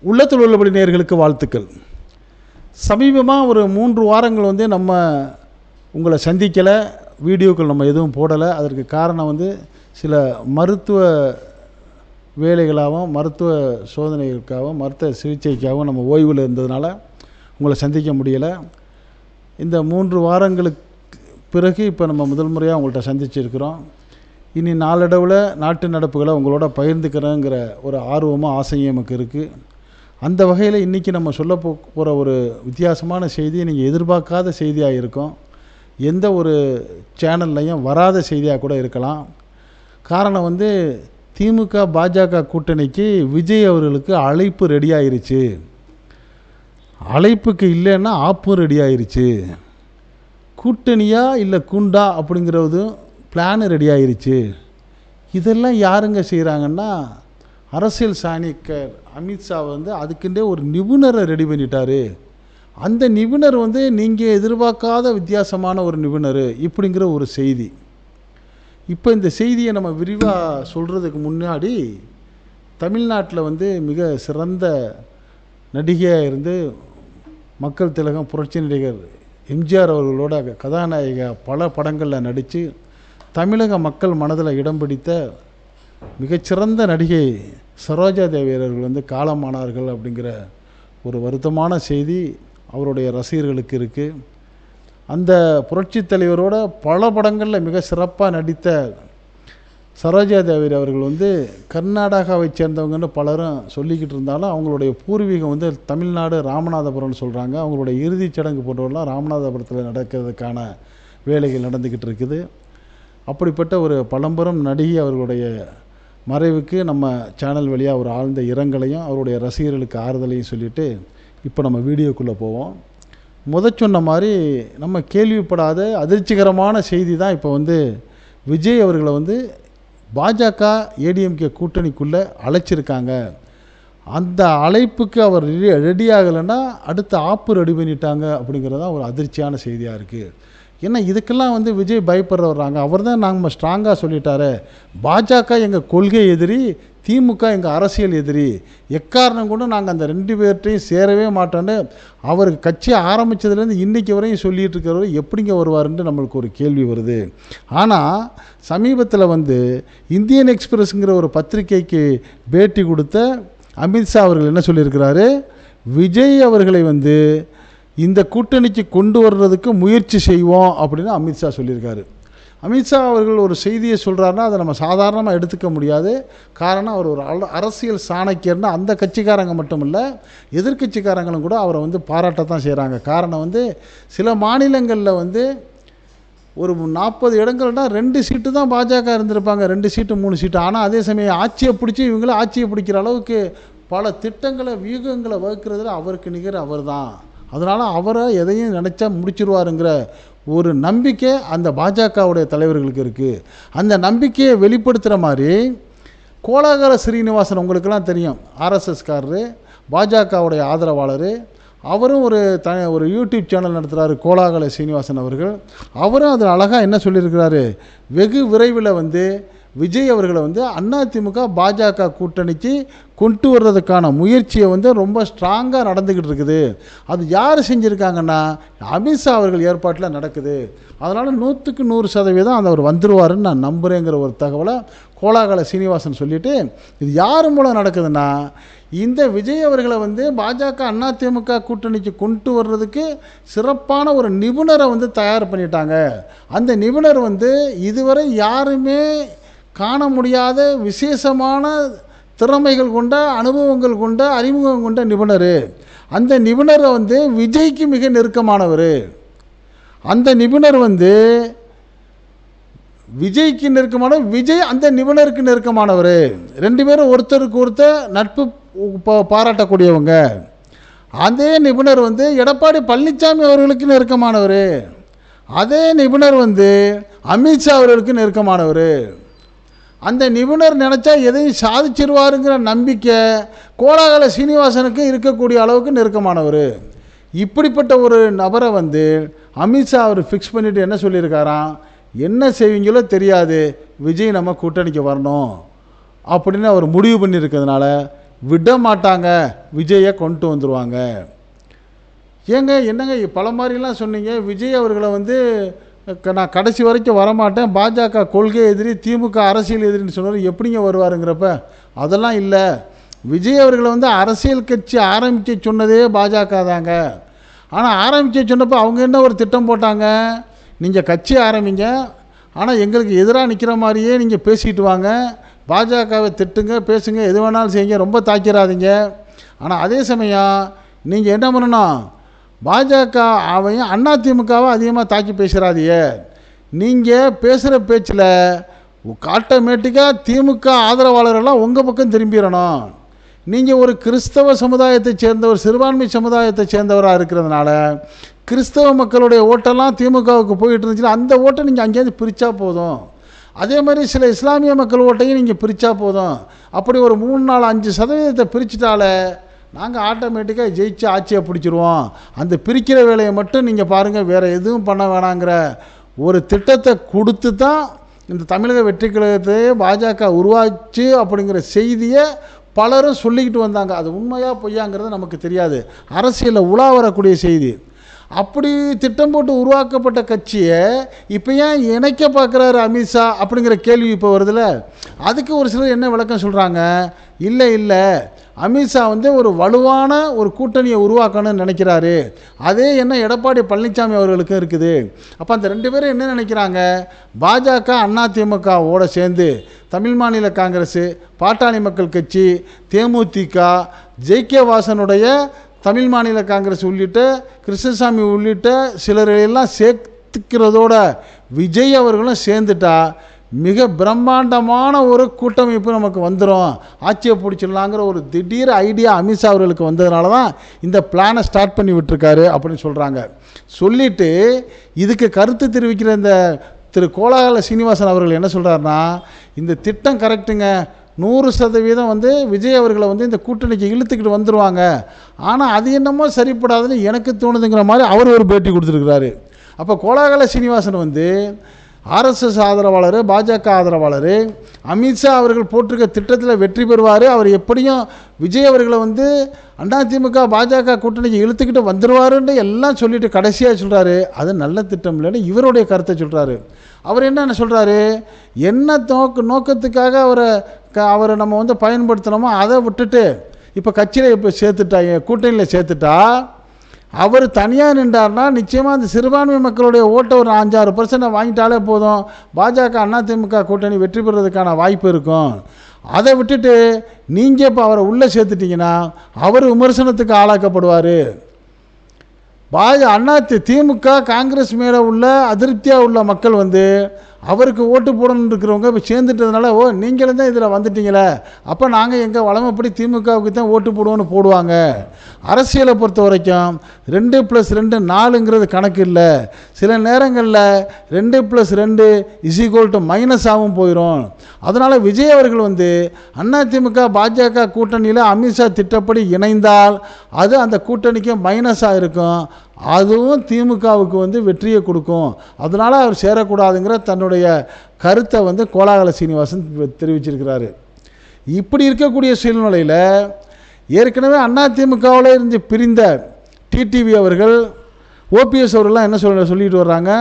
உள்ளத்தில் உள்ளபடி நேயர்களுக்கு வாழ்த்துக்கள். சமீபமாக ஒரு 3 வாரங்கள் நம்ம உங்களை சந்திக்கலை, வீடியோக்கள் நம்ம எதுவும் போடலை. அதற்கு காரணம் சில மருத்துவ வேலைகளாகவும் மருத்துவ சோதனைகளுக்காகவும் மருத்துவ சிகிச்சைக்காகவும் நம்ம ஓய்வில் இருந்ததுனால உங்களை சந்திக்க முடியலை. இந்த 3 வாரங்களுக்கு பிறகு இப்போ நம்ம முதல் முறையாக உங்கள்கிட்ட சந்திச்சிருக்கிறோம். இனி நாளடைவில் நாட்டு நடப்புகளை உங்களோட பகிர்ந்துக்கிறேங்கிற ஒரு ஆர்வமும் ஆசையும் நமக்கு இருக்குது. அந்த வகையில் இன்றைக்கி நம்ம சொல்ல போகிற ஒரு வித்தியாசமான செய்தி நீங்கள் எதிர்பார்க்காத செய்தியாக இருக்கும். எந்த ஒரு சேனல்லையும் வராத செய்தியாக கூட இருக்கலாம். காரணம் திமுக பாஜக கூட்டணிக்கு விஜய் அவர்களுக்கு அழைப்பு ரெடி ஆயிருச்சு. அழைப்புக்கு இல்லைன்னா ஆப்பும் ரெடி ஆயிருச்சு. கூட்டணியா இல்லை குண்டா அப்படிங்கிறதும் பிளான் ரெடி ஆயிருச்சு. இதெல்லாம் யாருங்க செய்கிறாங்கன்னா, அரசியல் சாணிக்கர் அமித்ஷா அதுக்குண்டே ஒரு நிபுணரை ரெடி பண்ணிட்டாரு. அந்த நிபுணர் நீங்கள் எதிர்பார்க்காத வித்தியாசமான ஒரு நிபுணர் இப்படிங்கிற ஒரு செய்தி. இப்போ இந்த செய்தியை நம்ம விரிவாக சொல்கிறதுக்கு முன்னாடி, தமிழ்நாட்டில் மிக சிறந்த நடிகையாக இருந்து மக்கள் திலகம் புரட்சி நடிகர் எம்ஜிஆர் அவர்களோட கதாநாயக பல படங்களில் நடித்து தமிழக மக்கள் மனதில் இடம் பிடித்த மிகச்சிறந்த நடிகை சரோஜா தேவி அவர்கள் காலமானார்கள் அப்படிங்கிற ஒரு வருத்தமான செய்தி அவருடைய ரசிகர்களுக்கு இருக்குது. அந்த புரட்சி தலைவரோட பல படங்களில் மிக சிறப்பாக நடித்த சரோஜா தேவி அவர்கள் கர்நாடகாவை சேர்ந்தவங்கன்னு பலரும் சொல்லிக்கிட்டு இருந்தாலும் அவங்களுடைய பூர்வீகம் தமிழ்நாடு ராமநாதபுரம்னு சொல்கிறாங்க. அவங்களுடைய இறுதிச் சடங்கு போன்றவரெல்லாம் ராமநாதபுரத்தில் நடக்கிறதுக்கான வேலைகள் நடந்துக்கிட்டு இருக்குது. அப்படிப்பட்ட ஒரு பழம்பெரும் நடிகை அவர்களுடைய மறைவுக்கு நம்ம சேனல் வழியாக ஒரு ஆழ்ந்த இரங்கலையும் அவருடைய ரசிகர்களுக்கு ஆறுதலையும் சொல்லிவிட்டு இப்போ நம்ம வீடியோக்குள்ளே போவோம். சொன்ன மாதிரி நம்ம கேள்விப்படாத அதிர்ச்சிகரமான செய்தி தான் இப்போ விஜய் அவர்களை பாஜக ஏடிஎம்கே கூட்டணிக்குள்ளே அழைச்சிருக்காங்க. அந்த அழைப்புக்கு அவர் ரெடி ஆகலைன்னா அடுத்த ஆப்பு ரெடி பண்ணிட்டாங்க அப்படிங்கிறது தான் ஒரு அதிர்ச்சியான செய்தியாக இருக்குது. ஏன்னா இதுக்கெல்லாம் விஜய் பயப்படுறவராங்க. அவர் தான் நாங்கள் ஸ்ட்ராங்காக சொல்லிட்டாரு, பாஜக எங்கள் கொள்கை எதிரி, திமுக எங்கள் அரசியல் எதிரி, எக்காரணம் கூட நாங்கள் அந்த 2 பேர்ட்டையும் சேரவே மாட்டோன்னு அவருக்கு கட்சி ஆரம்பித்ததுலேருந்து இன்றைக்கி வரையும் சொல்லிகிட்டு இருக்கிறவர் எப்படிங்க வருவாருன்ட்டு நம்மளுக்கு ஒரு கேள்வி வருது. ஆனால் சமீபத்தில் இந்தியன் எக்ஸ்பிரஸ்ங்கிற ஒரு பத்திரிகைக்கு பேட்டி கொடுத்த அமித்ஷா அவர்கள் என்ன சொல்லியிருக்கிறாரு, விஜய் அவர்களை இந்த கூட்டணிக்கு கொண்டு வர்றதுக்கு முயற்சி செய்வோம் அப்படின்னு அமித்ஷா சொல்லியிருக்காரு. அமித்ஷா அவர்கள் ஒரு செய்தியை சொல்கிறாருன்னா அதை நம்ம சாதாரணமாக எடுத்துக்க முடியாது. காரணம், அவர் ஒரு அரசியல் சாணக்கியர்னு அந்த கட்சிக்காரங்க மட்டும் இல்லை, எதிர்கட்சிக்காரங்களும் கூட அவரை பாராட்டத்தான் செய்கிறாங்க. காரணம் சில மாநிலங்களில் ஒரு 40 இடங்கள்னா 2 சீட்டு தான் பாஜக இருந்திருப்பாங்க, 2 சீட்டு 3 சீட்டு. ஆனால் அதே சமயம் ஆட்சியை பிடிச்சி இவங்கள ஆட்சியை பிடிக்கிற அளவுக்கு பல திட்டங்களை வியூகங்களை வகுக்கிறதுல அவருக்கு நிகர் அவர் தான். அதனால் அவரை எதையும் நினச்சா முடிச்சிருவாருங்கிற ஒரு நம்பிக்கை அந்த பாஜகவுடைய தலைவர்களுக்கு இருக்குது. அந்த நம்பிக்கையை வெளிப்படுத்துகிற மாதிரி கோலாகல ஸ்ரீனிவாசன் உங்களுக்கெல்லாம் தெரியும், ஆர்எஸ்எஸ்காரரு, பாஜகவுடைய ஆதரவாளர். அவரும் ஒரு யூடியூப் சேனல் நடத்துகிறாரு, கோலாகல ஸ்ரீனிவாசன் அவர்கள். அவரும் அதில் அழகாக என்ன சொல்லியிருக்கிறாரு, வெகு விரைவில் விஜய் அவர்களை அதிமுக பாஜக கூட்டணிக்கு கொண்டு வர்றதுக்கான முயற்சியை ரொம்ப ஸ்ட்ராங்காக நடந்துக்கிட்டு இருக்குது. அது யார் செஞ்சுருக்காங்கன்னா அமித்ஷா அவர்கள் ஏற்பாட்டில் நடக்குது. அதனால் 100க்கு 100% அந்த அவர் வந்துடுவாருன்னு நான் நம்புகிறேங்கிற ஒரு தகவலை கோலாகல சீனிவாசன் சொல்லிவிட்டு, இது யார் மூலம் நடக்குதுன்னா இந்த விஜய் அவர்களை பாஜக அதிமுக கூட்டணிக்கு கொண்டு வர்றதுக்கு சிறப்பான ஒரு நிபுணரை தயார் பண்ணிட்டாங்க. அந்த நிபுணர் இதுவரை யாருமே காண முடியாத விசேஷமான திறமைகள் கொண்ட, அனுபவங்கள் கொண்ட, அறிமுகம் கொண்ட நிபுணர். அந்த நிபுணரை விஜய்க்கு மிக நெருக்கமானவர். அந்த நிபுணர் விஜய்க்கு நெருக்கமானவர், விஜய் அந்த நிபுணருக்கு நெருக்கமானவர். 2 பேரும் ஒருத்தருக்கு ஒருத்தர் நட்பு பாராட்டக்கூடியவங்க. அதே நிபுணர் எடப்பாடி பழனிசாமி அவர்களுக்கு நெருக்கமானவர். அதே நிபுணர் அமித்ஷா அவர்களுக்கு நெருக்கமானவர். அந்த நிபுணர் நினச்சா எதையும் சாதிச்சிருவாருங்கிற நம்பிக்கை கோலாகல சீனிவாசனுக்கு இருக்கக்கூடிய அளவுக்கு நெருக்கமானவர். இப்படிப்பட்ட ஒரு நபரை அமித்ஷா அவர் ஃபிக்ஸ் பண்ணிவிட்டு என்ன சொல்லியிருக்காராம், என்ன செய்வீங்களோ தெரியாது, விஜய் நம்ம கூட்டணிக்கு வரணும் அப்படின்னு அவர் முடிவு பண்ணியிருக்கிறதுனால விட மாட்டாங்க, விஜயை கொண்டு வந்துடுவாங்க. ஏங்க என்னங்க பல மாதிரிலாம் சொன்னீங்க, விஜய் அவர்களை வந்து நான் கடைசி வரைக்கும் வரமாட்டேன், பாஜக கொள்கை எதிரி, திமுக அரசியல் எதிரின்னு சொன்னார், எப்படிங்க வருவாருங்கிறப்ப? அதெல்லாம் இல்லை. விஜய் அவர்களை வந்து அரசியல் கட்சி ஆரம்பிக்க சொன்னதே பாஜக தாங்க. ஆனால் ஆரம்பிக்க சொன்னப்போ அவங்க என்ன ஒரு திட்டம் போட்டாங்க, நீங்கள் கட்சி ஆரம்பிங்க, ஆனால் எங்களுக்கு எதிராக நிற்கிற மாதிரியே நீங்கள் பேசிக்கிட்டு வாங்க, பாஜகவை திட்டுங்க, பேசுங்க, எது வேணாலும் செய்யுங்க, ரொம்ப தாக்கிறாதீங்க. ஆனால் அதே சமயம் நீங்கள் என்ன பண்ணணும், பாஜக அவையும் அதிமுகவை அதிகமாக தாக்கி பேசுகிறாதீங்க. நீங்கள் பேசுகிற பேச்சில் ஆட்டோமேட்டிக்காக திமுக ஆதரவாளர்கள்லாம் உங்கள் பக்கம் திரும்பிடணும். நீங்கள் ஒரு கிறிஸ்தவ சமுதாயத்தை சேர்ந்தவர், சிறுபான்மை சமுதாயத்தை சேர்ந்தவராக இருக்கிறதுனால கிறிஸ்தவ மக்களுடைய ஓட்டெல்லாம் திமுகவுக்கு போயிட்டு இருந்துச்சுன்னா அந்த ஓட்டை நீங்கள் அங்கேருந்து பிரித்தா போதும். அதே மாதிரி சில இஸ்லாமிய மக்கள் ஓட்டையும் நீங்கள் பிரித்தா போதும். அப்படி ஒரு 3-4-5% பிரிச்சுட்டாலே நாங்கள் ஆட்டோமேட்டிக்காக ஜெயிச்சு ஆட்சியை பிடிச்சிருவோம். அந்த பிரிக்கிற வேலையை மட்டும் நீங்கள் பாருங்கள், வேறு எதுவும் பண்ண வேணாங்கிற ஒரு திட்டத்தை கொடுத்து தான் இந்த தமிழக வெற்றி கழகத்தையே பாஜக உருவாச்சு அப்படிங்கிற செய்தியை பலரும் சொல்லிக்கிட்டு வந்தாங்க. அது உண்மையாக பொய்யாங்கிறது நமக்கு தெரியாது, அரசியலில் உலா வரக்கூடிய செய்தி. அப்படி திட்டம் போட்டு உருவாக்கப்பட்ட கட்சியை இப்போ ஏன் இணைக்க பார்க்குறாரு அமித்ஷா அப்படிங்கிற கேள்வி இப்போ வருதுல்ல. அதுக்கு ஒரு சிலர் என்ன விளக்கம் சொல்கிறாங்க, இல்லை அமித்ஷா வந்து ஒரு வலுவான ஒரு கூட்டணியை உருவாக்கணும்னு நினைக்கிறாரு. அதே என்ன எடப்பாடி பழனிசாமி அவர்களுக்கும் இருக்குது. அப்போ அந்த 2 பேரும் என்ன நினைக்கிறாங்க, பாஜக அதிமுகவோட சேர்ந்து தமிழ் மாநில காங்கிரஸ், பாட்டாளி மக்கள் கட்சி, தேமுதிக, ஜே.கே. வாசனுடைய தமிழ் மாநில காங்கிரஸ் உள்ளிட்ட கிருஷ்ணசாமி உள்ளிட்ட சிலரையெல்லாம் சேர்த்துக்கிறதோட விஜய் அவர்களும் சேர்ந்துட்டா மிக பிரம்மாண்டமான ஒரு கூட்டமைப்பு நமக்கு வந்துடும், ஆட்சியை பிடிச்சிடலாங்கிற ஒரு திடீர் ஐடியா அமித்ஷா அவர்களுக்கு வந்ததுனால தான் இந்த பிளானை ஸ்டார்ட் பண்ணி விட்டுருக்காரு அப்படின்னு சொல்கிறாங்க. சொல்லிவிட்டு இதுக்கு கருத்து தெரிவிக்கிற இந்த திரு கோலாகல சீனிவாசன் அவர்கள் என்ன சொல்கிறாருன்னா, இந்த திட்டம் கரெக்டுங்க, 100% வந்து விஜய் அவர்களை வந்து இந்த கூட்டணிக்கு இழுத்துக்கிட்டு வந்துடுவாங்க, ஆனால் அது என்னமோ சரிப்படாதுன்னு எனக்கு தோணுதுங்கிற மாதிரி அவர் ஒரு பேட்டி கொடுத்துருக்கிறாரு. அப்போ கோலாகல சீனிவாசன் வந்து ஆர்எஸ்எஸ் ஆதரவாளர், பாஜக ஆதரவாளர், அமித்ஷா அவர்கள் போட்டிருக்க திட்டத்தில் வெற்றி பெறுவார், அவர் எப்படியும் விஜய் அவர்களை வந்து அதிமுக பாஜக கூட்டணிக்கு இழுத்துக்கிட்டு வந்துடுவாருன்னு எல்லாம் சொல்லிட்டு கடைசியாக சொல்கிறாரு அது நல்ல திட்டம் இல்லைன்னு இவருடைய கருத்தை சொல்கிறாரு. அவர் என்ன சொல்கிறாரு, என்ன நோக்கத்துக்காக அவரை நம்ம வந்து பயன்படுத்தணுமோ அதை விட்டுட்டு இப்போ கட்சியில் இப்போ சேர்த்துட்டா, கூட்டணியில் சேர்த்துட்டா, அவர் தனியாக நின்றார்னா நிச்சயமாக அந்த சிறுபான்மை மக்களுடைய ஓட்டை ஒரு 5-6% வாங்கிட்டாலே போதும், பாஜக அதிமுக கூட்டணி வெற்றி பெறுவதற்கான வாய்ப்பு இருக்கும். அதை விட்டுட்டு நீங்கள் இப்போ அவரை உள்ளே சேர்த்துட்டிங்கன்னா அவர் விமர்சனத்துக்கு ஆளாக்கப்படுவார். திமுக காங்கிரஸ் மேலே உள்ள அதிருப்தியாக உள்ள மக்கள் வந்து அவருக்கு ஓட்டு போடணுன்னு இருக்கிறவங்க இப்போ சேர்ந்துட்டதுனால, ஓ நீங்களும் தான் இதில் வந்துட்டீங்களே, அப்போ நாங்கள் எங்கள் வளமைப்படி திமுகவுக்கு தான் ஓட்டு போடுவோன்னு போடுவாங்க. அரசியலை பொறுத்த வரைக்கும் 2+2 4ங்கிறது கணக்கு இல்லை. சில நேரங்களில் 2+2 −ஆகவும் போயிடும். அதனால் விஜய் அவர்கள் வந்து அதிமுக பாஜக கூட்டணியில் அமித்ஷா திட்டப்படி இணைந்தால் அது அந்த கூட்டணிக்கு மைனஸாக இருக்கும், அதுவும் திமுகவுக்கு வந்து வெற்றியை கொடுக்கும். அதனால் அவர் சேரக்கூடாதுங்கிற தன்னுடைய கருத்தை வந்து கோலாகல சீனிவாசன் தெரிவிச்சிருக்கிறாரு. இப்படி இருக்கக்கூடிய சூழ்நிலையில் ஏற்கனவே அதிமுகவில் இருந்து பிரிந்த டிடிவி அவர்கள், ஓபிஎஸ் அவர்கள்லாம் என்ன சொல்லிட்டு வர்றாங்க,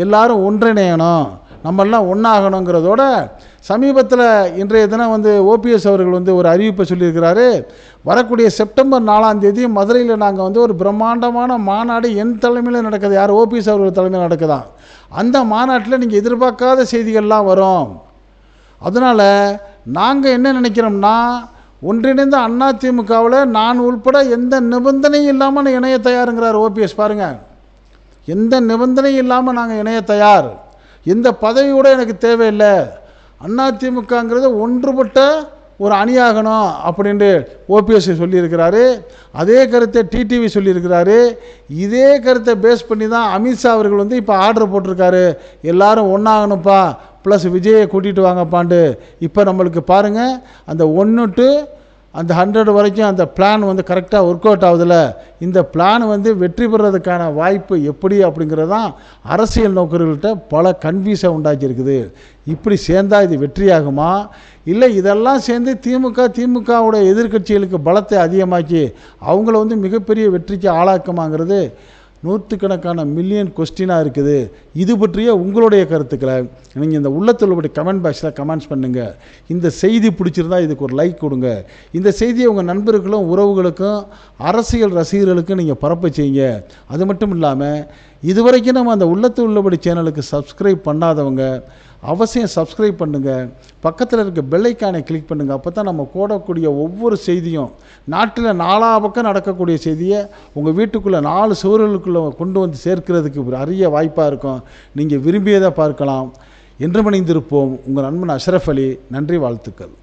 எல்லாரும் ஒன்றிணையணும், நம்மெல்லாம் ஒன்றாகணுங்கிறதோட சமீபத்தில் இன்றைய தினம் வந்து ஓபிஎஸ் அவர்கள் வந்து ஒரு அறிவிப்பை சொல்லியிருக்கிறாரு. வரக்கூடிய செப்டம்பர் 4ஆம் தேதி மதுரையில் நாங்கள் வந்து ஒரு பிரம்மாண்டமான மாநாடு என் தலைமையில் நடக்குது, யார் ஓபிஎஸ் அவர்கள் தலைமையில் நடக்குதான். அந்த மாநாட்டில் நீங்கள் எதிர்பார்க்காத செய்திகள்லாம் வரும். அதனால் நாங்கள் என்ன நினைக்கிறோம்னா, ஒன்றிணைந்த அதிமுகவில் நான் உள்பட எந்த நிபந்தனையும் இல்லாமல் நான் இணைய தயாருங்கிறார் ஓபிஎஸ். பாருங்கள், எந்த நிபந்தனையும் இல்லாமல் நாங்கள் இணைய தயார், எந்த பதவியோடு எனக்கு தேவையில்லை, அதிமுகங்கிறது ஒன்றுபட்ட ஒரு அணியாகணும் அப்படின்ட்டு ஓபிஎஸ் சொல்லியிருக்கிறாரு. அதே கருத்தை டிடிவி சொல்லியிருக்கிறாரு. இதே கருத்தை பேஸ் பண்ணி தான் அமித்ஷா அவர்கள் வந்து இப்போ ஆர்டர் போட்டிருக்காரு, எல்லாரும் ஒன்றாகணும்ப்பா, ப்ளஸ் விஜயை கூட்டிகிட்டு வாங்கப்பாண்டு. இப்போ நம்மளுக்கு பாருங்கள், அந்த 1 to அந்த 100 வரைக்கும் அந்த பிளான் வந்து கரெக்டாக ஒர்க் அவுட் ஆகுதில்ல, இந்த பிளான் வந்து வெற்றி பெறதுக்கான வாய்ப்பு எப்படி அப்படிங்கிறது தான் அரசியல் நோக்கர்கள்ட்ட பல கன்ஃபியூஸை உண்டாக்கியிருக்குது. இப்படி சேர்ந்தால் இது வெற்றியாகுமா, இல்லை இதெல்லாம் சேர்ந்து திமுகவுடைய எதிர்க்கட்சிகளுக்கு பலத்தை அதிகமாக்கி அவங்கள வந்து மிகப்பெரிய வெற்றிக்கு ஆளாக்குமாங்கிறது நூற்றுக்கணக்கான மில்லியன் கொஸ்டினாக இருக்குது. இது பற்றிய உங்களுடைய கருத்துக்களை நீங்கள் இந்த உள்ளத்துள்ளபடி கமெண்ட் பாக்ஸில் கமெண்ட்ஸ் பண்ணுங்கள். இந்த செய்தி பிடிச்சிருந்தா இதுக்கு ஒரு லைக் கொடுங்க. இந்த செய்தியை உங்கள் நண்பர்களும் உறவுகளுக்கும் அரசியல் ரசிகர்களுக்கும் நீங்கள் பரப்ப செய்யுங்க. அது மட்டும் இல்லாமல் இதுவரைக்கும் நம்ம அந்த உள்ளத்துள்ளபடி சேனலுக்கு சப்ஸ்கிரைப் பண்ணாதவங்க அவசியம் சப்ஸ்கிரைப் பண்ணுங்கள். பக்கத்தில் இருக்க பெல் ஐக்கானை கிளிக் பண்ணுங்கள். அப்போ தான் நம்ம போடக்கூடிய ஒவ்வொரு செய்தியும் நாட்டில் 4 பக்கம் நடக்கக்கூடிய செய்தியை உங்கள் வீட்டுக்குள்ளே 4 சுவர்களுக்குள்ளே கொண்டு வந்து சேர்க்கிறதுக்கு ஒரு அரிய வாய்ப்பாக இருக்கும். நீங்கள் விரும்பியதை பார்க்கலாம். என்றும் இணைந்திருப்போம். உங்கள் நண்பன் அஷ்ரஃப் அலி. நன்றி, வாழ்த்துக்கள்.